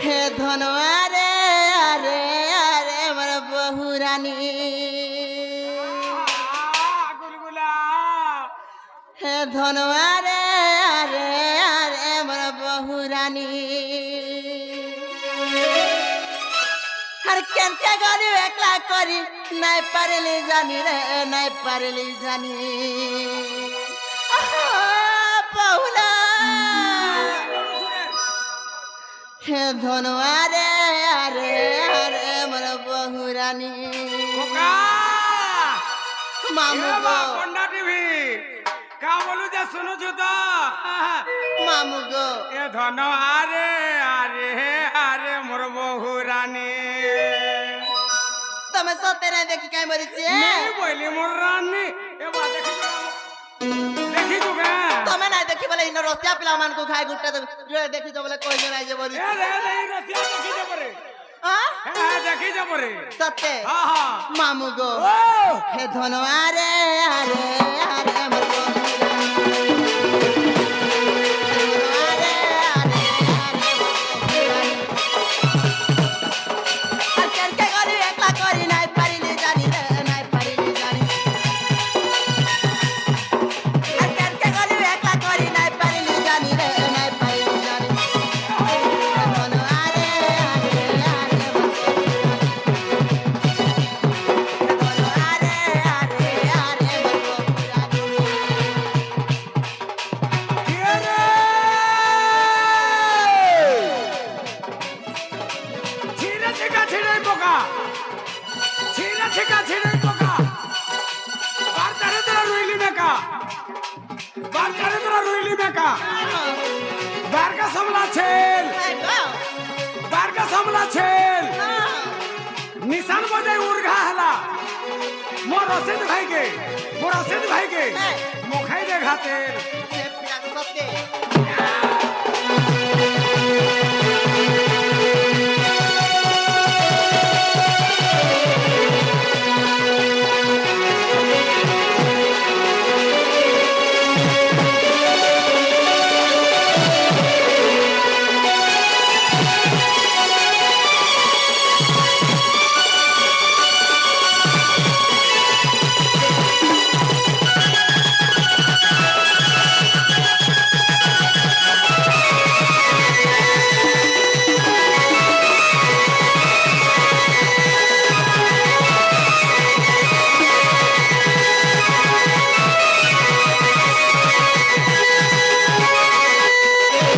हे धनवारे अरे अरे मोर बहुरानी गुलगुला हे धनवारे अरे अरे मोर बहुरानी हर केनते गली एकला करी नहीं पारली जानी रे नहीं पारली जानी बहुला हे धनवारे अरे अरे मोर बहुरानी मामू गो पंडा टीवी का बोलू जे सुनु छु तो मामू गो ए धन आरे आरे आरे मोर बहु रानी तमे सते नहीं देखी काई मरी छे नहीं बोली मोर रानी ए बा देखी छु का तमे नहीं देखी बोले इन रसिया पिला मान को खाए गुट्टा जो देखी जो बोले कोई नहीं जे मरी ए रे रे रसिया देखी जा परे हां देखी जा परे सते हां हां मामू गो हे धनवारे अरे अरे मोर निशान बजाय उर्घा हला मोर रसिद भाई के मोखाई दे घाते सते